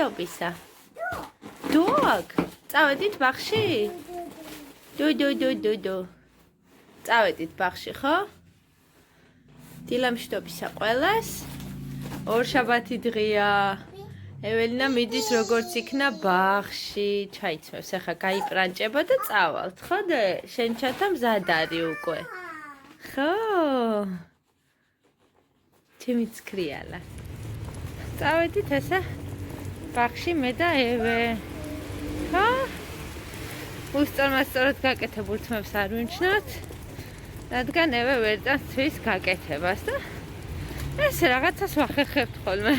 მშვიდობისა. დუაკ, წავედით ბაღში? დუ. წავედით ბაღში, ხო? დილა მშვიდობისა ყველას. ორშაბათი დღეა. ეველინა მიდის როგორც იქნა ბაღში, ჩაიცმევს, ახლა გაიპრანჭება და წავალთ, ხო და შენ ჩათა მზად არის უკვე. ხო. ჩემი ცქრიალა. წავედით ესე ბაღში მე და ევე. ხო? უსწორმასწორად გაკეთებულ თმებს არ ვიმჩნევთ, რადგან ევე ვერ წამს თვის გაკეთებას და ესე რაღაცას ვახერხებთ ხოლმე.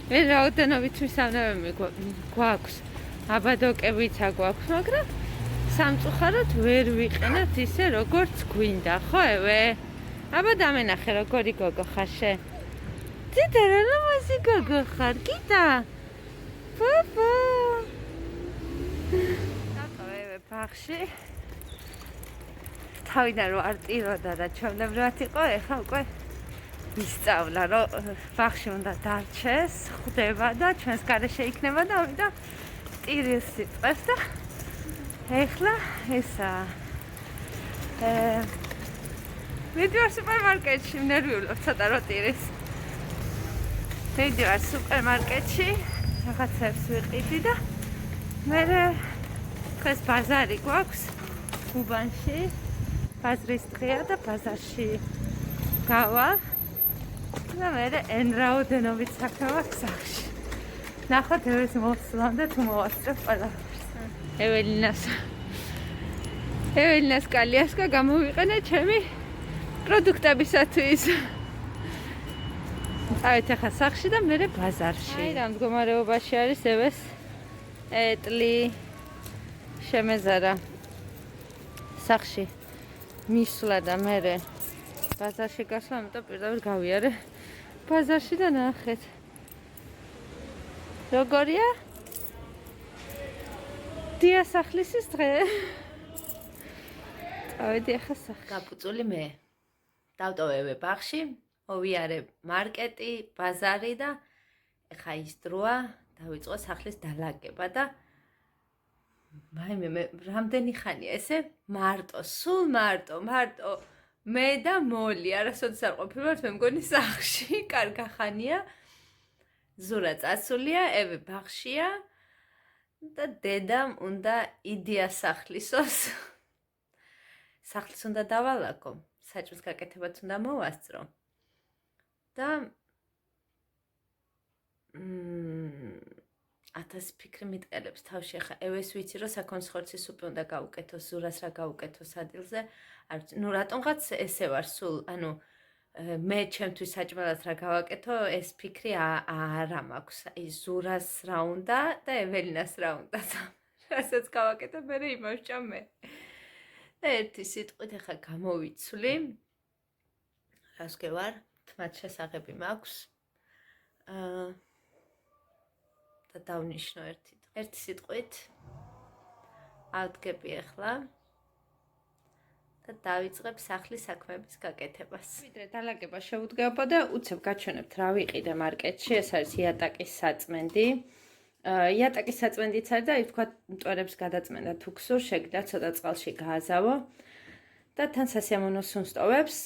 მე რაოდენობით მისავნებები გვაქვს, აბადოკებიც აგვაქვს, მაგრამ სამწუხაროდ ვერ ვიყენებთ ისე როგორც გვინდა, ხო ევე? აბა დამენახე როგორი გოგო ხარ შენ. ძიძა რა ლამაზი გოგო ხარ, გიტა? პაპა. დავტოვე ბაღში. თავიდან რო არ ტიროდა და ჩვეულებრივად იყო, ეხლა უკვე ისწავლა, რომ ბაღში უნდა დარჩეს, ხვდება და ჩვენს გარეშე იქნება და ამიტომ ტირილს იწყებს და ეხლა ესაა. მიდივარ სუპერმარკეტში, ნერვიულობ ცოტა რო ტირის. მიდივარ სუპერმარკეტში, რაღაცებს ვიყიდი და მერე დღეს ბაზარი გვაქვს უბანში. ბაზრის დღეა და ბაზარში გავა. და მერე εν რაოდენობით საქმე მაქვს სახში. ნახოთ ევეს მოვსვლამ და თუ მოვასწრებ ყველაფერს. ეველინას კალიასკა გამოვიყენე ჩემი პროდუქტებისათვის. წავით ახლა სახში და მერე ბაზარში. აი რა მდგომარეობაში არის ევეს ეტლი შემეზარა სახში მისვლა და მერე ბაზარში გასვლა, ამიტომ პირდაპირ გავიარე ბაზარში და ნახეთ. როგორია? დიასახლისის დღე. წავედი ახლა სახში. გაფუწული მე. დავტოვე ბაღში, მოვიარე მარკეტი, ბაზარი და ახლა ის დროა, დავიწყო სახლის დალაგება და მე რამდენი ხანია ესე მარტო, სულ მარტო მე და მოლი, არასოდეს არ ყოფილვართ მე მგონი სახში, კარგა ხანია. ზურა წასულია, ევე ბაღშია და დედამ უნდა იდიასახლისოს. სახლის უნდა დავალაგო, საჭმის გაკეთებაც უნდა მოვასწრო. და 1000 ფიქრი მიტყელებს თავში. ახლა ევეს ვიცი რომ საქონლის ხორცის სუპი უნდა გავუკეთოს, ზურას რა გავუკეთოს ადგილზე. არ ვიცი, ნუ რატომღაც ესე ვარ სულ, ანუ მე ჩემთვის საჭმელად რა გავაკეთო, ეს ფიქრი არა მაქვს. აი ზურას რა უნდა და ეველინას რა უნდა. რასაც გავაკეთე, მე იმავსჭა მე. და ერთი სიტყვით ახლა გამოვიცვლი. რას გევარ? თმათ შესაღები მაქვს. და დავნიშნო ერთი სიტყვით. ავდგები ახლა და დავიწყებ სახლის საქმეების გაკეთებას. ვიდრე დალაგება შეუდგება და უცებ გაჩვენებთ რა ვიყიდე მარკეტში. ეს არის იატაკის საწმენდი. იატაკის საწმენდიც არის და თქვა მტვერებს გადაწმენდა თუ გსურს, შეგიძლიათ ცოტა წყალში გააზავო და თან სასიამოვნო სუნსტოვებს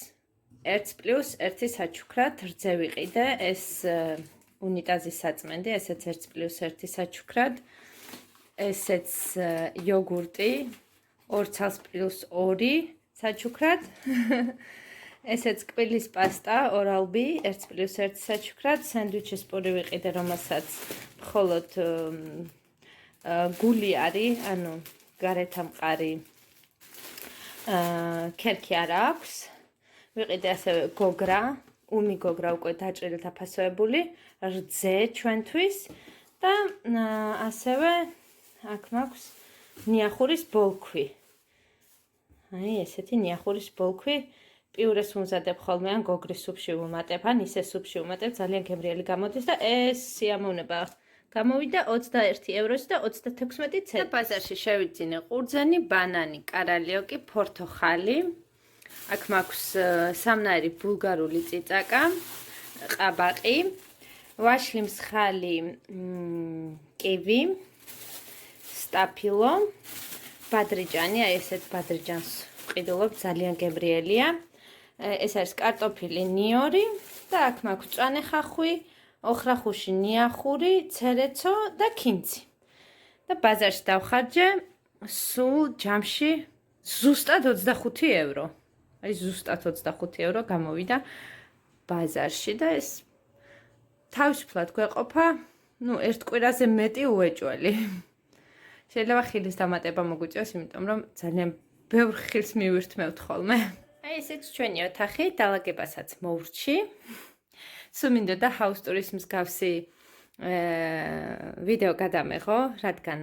1+1 საჩუქრად რძე ვიყიდე. ეს უნიტაზის საწმენდი, ესეც 1+1 საჩუქრად. ესეც იოგურტი 2+2 საჩუქრად. ესეც კბილის პასტა ორალბი 1+1 საჩუქრად. სენდვიჩის პური ვიყიდე, რომელსაც მხოლოდ გული არის, ანუ გარეთ ამყარი ქერქი არ აქვს. ვიყიდე ასევე გოგრა, უმი გოგრა უკვე დაჭრილი და ფასოებული, რძე ჩვენთვის და ასევე აქ მაქვს ნიახურის ბოლქვი. აი ესეთი ნიახურის ბოლქვი. პიურეს ვუმზადებ ხოლმე ან გოგრის სუპში ვუმატებ, ან ისე სუპში ვუმატებ, ძალიან გემრიელი გამოდის და ეს სიამოვნება გამოვიდა 21 ევროს და 36 ცენტი. ბაზარში შევიძინე ყურძენი, ბანანი, კარალიოკი, ფორთოხალი. აქ მაქვს სამნაირი ბულგარული წიწაკა, ყაბაყი, ვაშლი მსხალი კივი, სტაფილო, ბადრიჯანი, აი ესეთ ბადრიჯანს ვყიდულობ, ძალიან გემრიელია. ეს არის კარტოფილი ნიორი და აქ მაქვს მწვანე ხახვი, ოხრახუში, ნიახური, ცერეცო და ქინცი. და ბაზარში დავხარჯე სულ ჯამში ზუსტად 25 евро. აი ზუსტად 25 евро გამოვიდა ბაზარში და ეს თავისუფლად გვეყოფა, ერთ კვირაზე მეტი უეჭველი. შეიძლება ხილის დამატება მოგვიწევს, იმიტომ რომ ძალიან ბევრ ხილს მივირთმევთ ხოლმე. აი ესეც ჩვენი ოთახი, დალაგებასაც მოვრჩი. სულ მინდოდა house tourism მსგავსი ვიდეო გადამეღო, რადგან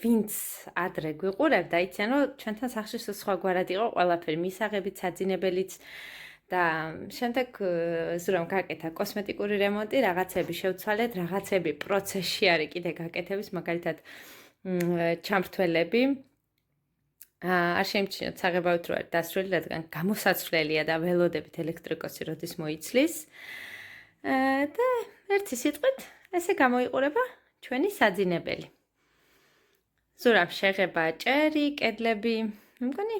ვინც ადრე გვიყურებდა, იციან რომ ჩვენთან სახლში სხვაგვარად იყო ყველაფერი, მისაღებიც, საძინებელიც და შემდეგ ზურამ გაკეთა კოსმეტიკური რემონტი, რაღაცები შევცვალეთ, რაღაცები პროცესში არის კიდე გაკეთების, მაგალითად ჩამრთველები. არ შემჩნიოთ საღებავით რო არის დასრული, რადგან გამოსაცვლელია და ველოდებით ელექტრიკოსი როდის მოიცლის. და ერთი სიტყვით, ესე გამოიყურება ჩვენი საძინებელი. ზურამ შეღება ჭერი, კედლები, მგონი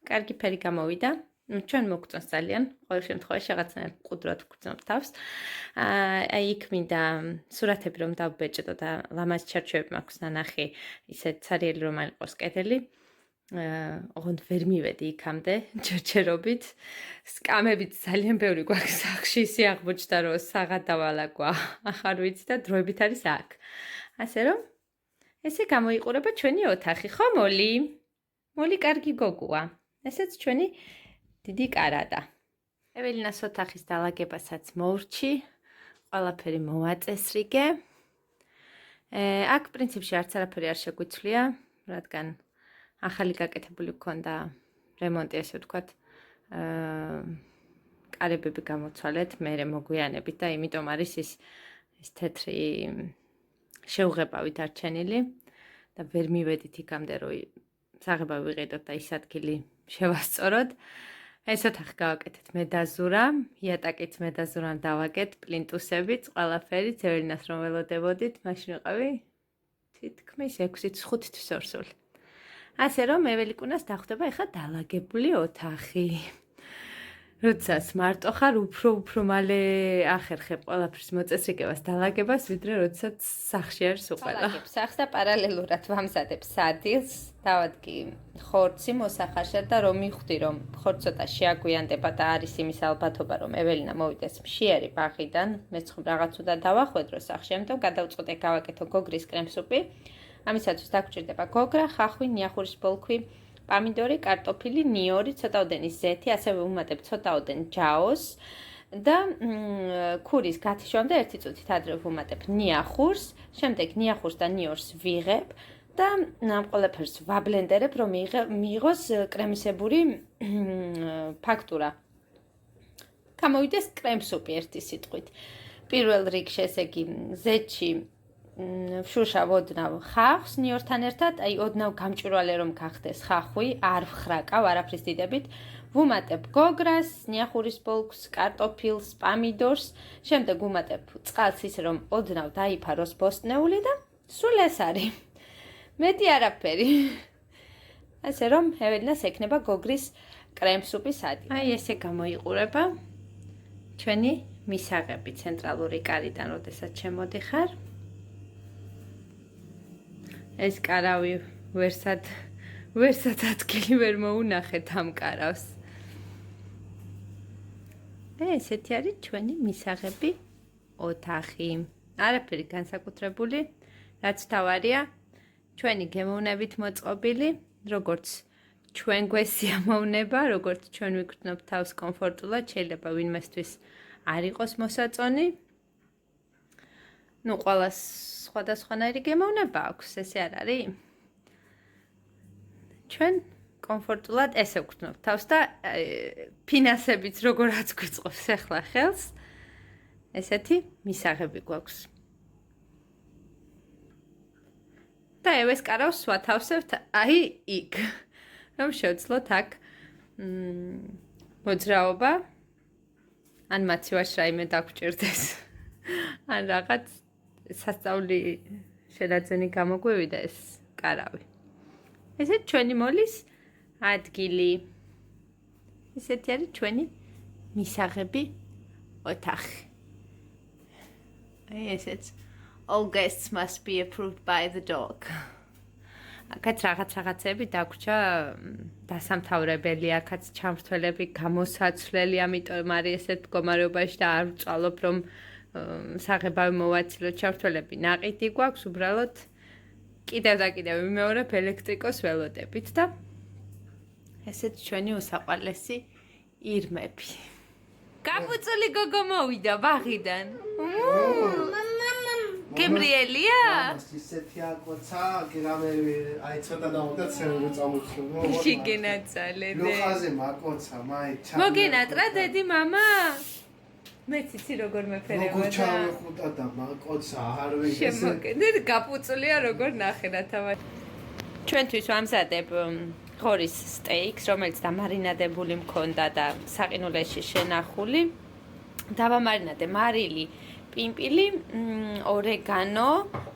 კარგი ფერი გამოვიდა. ჩვენ მოგწონს ძალიან, ყოველ შემთხვევაში რაღაცნაირად მყუდროდ ვგრძნობ თავს. აი იქ მინდა სურათები რომ დავბეჭდო და ლამაზ ჩარჩოები მაქვს ნანახი, ისეთ ცარიელი რომ არ იყოს კედელი. ოღონდ ვერ მივედი იქამდე ჯერჯერობით. სკამებიც ძალიან ბევრი გვაქვს სახლში, ისე აღმოჩნდა რომ საღად დავალაგვა. ახარ ვიცი და დროებით არის აქ. ასე რომ ესე გამოიყურება ჩვენი ოთახი, ხო მოლი? მოლი კარგი გოგოა. ესეც ჩვენი დიდი კარადა. ეველინას ოთახის დალაგებასაც მოვრჩი, ყველაფერი მოვაწესრიგე. აქ პრინციპში არც არაფერი არ შეგვიცვლია, რადგან ახალი გაკეთებული გქონდა რემონტი, ასე ვთქვათ, კარებები გამოცვალეთ, მერე მოგვიანებით და იმიტომ არის ის თეთრი შეუღებავი დარჩენილი და ვერ მივედით იქამდე რომ საღებავი ვიყიდოთ და ის ადგილი შევასწოროთ. ეს ოთახი გავაკეთეთ მე და ზურამ, იატაკიც მე და ზურამ დავაკეთ, პლინტუსებიც, ყველაფერი, ეველინას რომ ველოდებოდით, მაშინ ვიყავი თითქმის 6-5 თვის ორსული. ასე რომ ეველიკუნას დახვდება ეხლა დალაგებული ოთახი. როდესაც მარტო ხარ, უფრო მალე ახერხებ ყველაფრის მოწესრიგებას, დალაგებას, ვიდრე როდესაც სახლში არის უყველა. დალაგებ სახლს და პარალელურად ვამზადებ სადილს, დავადგი ხორცი მოსახარშად და რომ მივხვდი, რომ ხორცი ცოტა შეაგვიანდება და არის იმის ალბათობა, რომ ეველინა მოვიდეს მშიერი ბაღიდან, მეც ხომ რაღაც უნდა დავახვედრო სახლში, ამიტომ გადავწყვეტე გავაკეთო გოგრის კრემსუპი. ამისათვის დაგჭირდება გოგრა, ხახვი, ნიახურის ბოლქვი, პამიდორი, კარტოფილი, ნიორი, ცოტაოდენი ზეთი, ასევე ვუმატებ ცოტაოდენ ჯაოს და ქურის გათიშვამდე 1 წუთით ადრე ვუმატებ ნიახურს, შემდეგ ნიახურს და ნიორს ვიღებ და ამ ყველაფერს ვაბლენდერებ, რომ მიიღოს კრემისებური ფაქტურა. გამოვიდეს კრემსუპი ერთი სიტყვით. პირველ რიგში, ესე იგი, ზეთში ვშუშავ ოდნავ ხახვს ნიორთან ერთად, აი ოდნავ გამჭვირვალე რომ გახდეს ხახვი, არ ვხრაკავ არაფრის დიდებით. ვუმატებ გოგრას, ნიახურის ბოლქვს, კარტოფილს, პამიდორს, შემდეგ ვუმატებ წყალს ისე რომ ოდნავ დაიფაროს ბოსტნეული და სულ ეს არის. მეტი არაფერი. ასე რომ ეველინას ექნება გოგრის კრემსუპის ადი. აი ესე გამოიყურება ჩვენი მისაღები ცენტრალური კარიდან, როდესაც შემოდიხარ. ეს კარავი ვერსად ადგილი ვერ მოუნახეთ ამ კარავს. ესეთი არის ჩვენი მისაღები ოთახი. არაფერი განსაკუთრებული, რაც თავარია, ჩვენი გემოვნებით მოწყობილი, როგორც ჩვენ გვესიამოვნება, როგორც ჩვენ ვიგრძნობ თავს კომფორტულად, შეიძლება ვინმესთვის არ იყოს მოსაწონი. ყველას სხვადასხვანაირი გემოვნება აქვს, ესე არ არის? ჩვენ კომფორტულად ესე ვგრძნობთ თავს და ფინანსებიც როგორაც გვიწყობს ახლა ხელს, ესეთი მისაღები გვაქვს. და ეს კარავს ვათავსებთ აი იქ, რომ შევძლოთ აქ მოძრაობა, ან მაცივარს რაიმე დაგჭირდეს. ან რაღაც სასწაული შედაძენი გამოგვივიდა ეს კარავი. ესეც ჩვენი მოლის ადგილი. ესეთი არის ჩვენი მისაღები ოთახი. ესეც all guests must be approved by the dog. აქაც რაღაცები დაგვრჩა დასამთავრებელი, აქაც ჩამრთველები გამოსაცვლელი, ამიტომ არის ესეთ მდგომარეობაში და არ ვწვალობ რომ საღებავი მოვაცილოთ, ჩამრთველები ნაყიდი გვაქვს, უბრალოდ კიდევ და კიდევ ვიმეორებ ელექტრიკოს ველოდებით და ესეც ჩვენი უსაყვარლესი ირმები. გაფუწული გოგო მოვიდა ბაღიდან. გემრიელია? ისეთი აკოცა, გრამე აი ცოტა დავუდა ცერული წამოხსნო. შიგენაცალე. ლოხაზე მაკოცა, მაი ჩა. მოგენატრა დედი მამა? მეც იცი როგორ მეფერებოდა. როგორ ჩამეხუტა და მაკოცა არ ვიგე. შემოგენდ გაფუწულია როგორ ნახე რათავა. ჩვენთვის ვამზადებ ღორის სტეიქს, რომელიც დამარინადებული მქონდა და საყინულეში შენახული. დავამარინადე მარილი, პიმპილი, ორეგანო,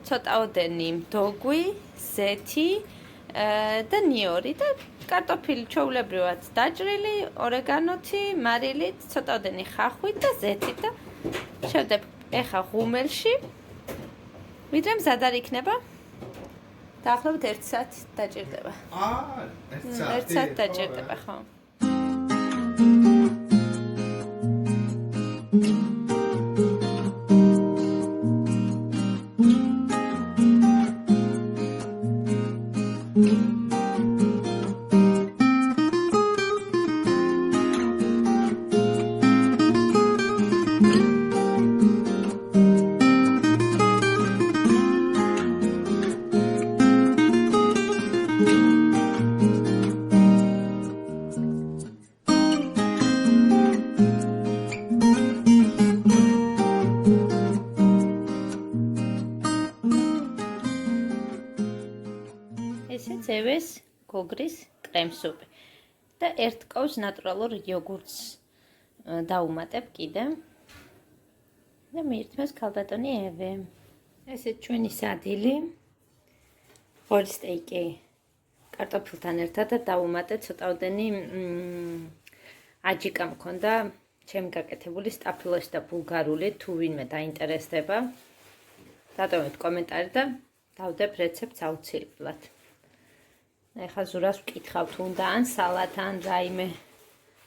ცოტაოდენი მდოგვი, ზეთი და ნიორი და კარტოფილი ჩვეულებრივად დაჭრილი, ორეგანოთი, მარილით, ცოტაოდენი ხახვით და ზეთით და შევდებ ეხა ღუმელში. ვიდრე მზად არ იქნება. დაახლოებით 1 საათი დაჭირდება. 1 საათი დაჭირდება, ხო. ესეც ევეს გოგრის კრემსუპი და ერთ კოვს ნატურალურ იოგურტს დაუმატებ კიდე და მიირთმევს ქალბატონი ევე. ესეც ჩვენი სადილი ღორის სტეიკი კარტოფილთან ერთად და დაუმატე ცოტაოდენი აჯიკა მქონდა ჩემი გაკეთებული სტაფილოსი და ბულგარული, თუ ვინმე დაინტერესდება დატოვეთ კომენტარი და დავდებ რეცეპტს აუცილებლად. ეხლა ზურას ვკითხავ თუ უნდა ან სალათ ან რაიმე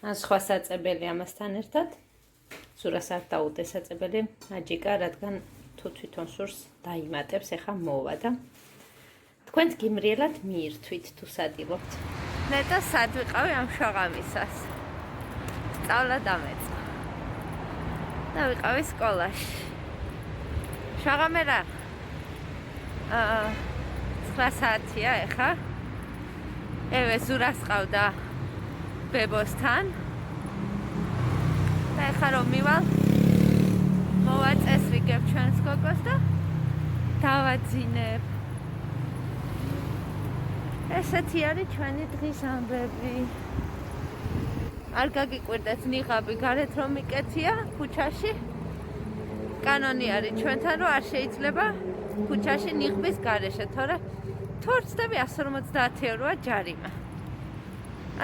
ან სხვა საწებელი ამასთან ერთად. ზურას არ დაუდეს საწებელი აჯიკა, რადგან თუ თვითონ სურს დაიმატებს, ეხლა მოვა და თქვენც გიმრიელად მიირთვით თუ სადილობთ. ნეტა სად ვიყავი ამ შაღამისას? სწავლა დამეწყო. და ვიყავი სკოლაში. შაღამე რა? 9 საათია ეხლა. ევე ზურას ყავდა ბებოსთან და ეხლა რომ მივალ მოვაწესრიგებ ჩვენს გოგოს და დავაძინებ. ესეთი არის ჩვენი დღის ამბები. არ გაგიკვირდეთ ნიღაბი გარეთ რომ მიკეთია ქუჩაში. კანონი არის ჩვენთან რომ არ შეიძლება ქუჩაში ნიღბის გარეშე, თორე თუ არ ვცდები 150 ევროა ჯარიმა.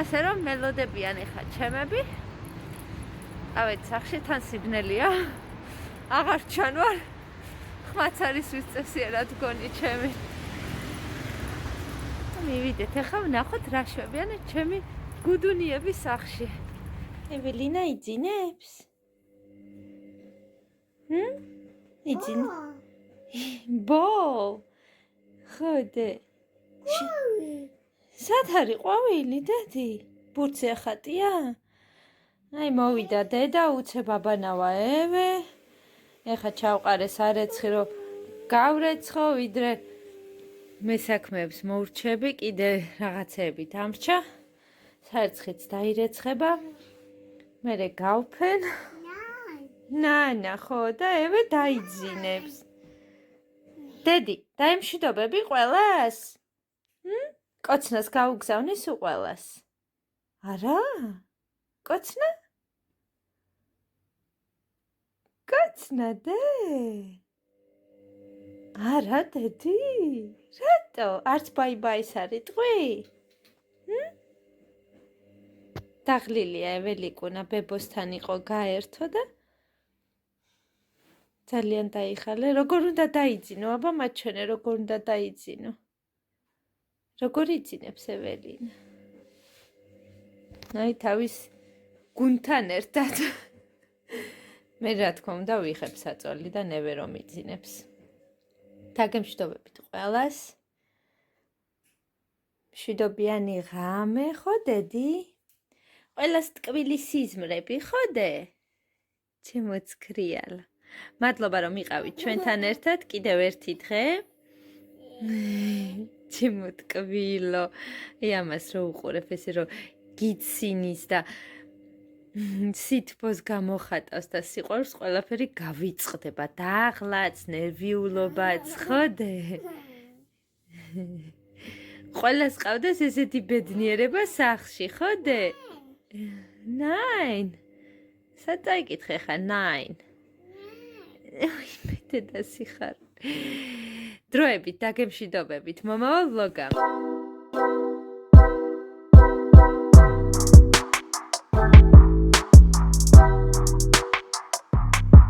ასე რომ მელოდებიან ეხა ჩემები. ავეთ სახში თან სიბნელია. აღარ ჩანვარ. ხმაც არის ვისწესიერად გონი ჩემი. მივიდეთ ეხლა ვნახოთ რა შვებიან ჩემი გუდუნიების სახში. ეველინა იძინებს? იძინ? ბო! ხოდე. სად არის ყვავილი, დედი? ბურთზე ახატია? აი მოვიდა დედა, უცებ აბანავა ევე. ეხა ჩავყარესარეცხი რომ გავრეცხო, ვიდრე მესაქმეებს მოვრჩები, კიდე რაღაცეები დამრჩა. საერცხიც დაირეცხება. მერე გავფენ. ნანა ხო და ევე დაიძინებს. დედი, დაემშვიდობები ყველას? კოცნას გაუგზავნი სულ ყველას? არა? კოცნა? გაცნადე? არა, დედი? რატო? არც ბაი-ბაის არ იტყვი? დაღლილია ეველიკუნა ბებოსთან იყო გაერთო და ძალიან დაიხალე. როგორ უნდა დაიძინო, აბა მაჩვენე, როგორ უნდა დაიძინო. როგორ იძინებს ეველინა? აი თავის გუნდთან ერთად. მე რა თქმა უნდა ვიღებ საწოლი და ნევე რომ იძინებს. დაგემშვიდობებით ყველას. მშვიდობიანი ღამე, ხო დედი? ყველას ტკბილი სიზმრები, ხო?დე? ჩემო ცქრიალა. მადლობა რომ იყავით ჩვენთან ერთად კიდევ ერთი დღე. ჩემო ტკბილო. ამას რო უყურებ ესე რომ გიცინის და სითბოს გამოხატავს და სიყვარულს ყველაფერი გავიწყდება. დაღლაც, ნერვიულობაც, ხოდე? ყველას ყავდეს ესეთი ბედნიერება სახლში, ხოდე? 9. სად წაიკითხე ხა 9? მე დედა სიხარ. დროებით დაგემშვიდობებით მომავალ ვლოგამ.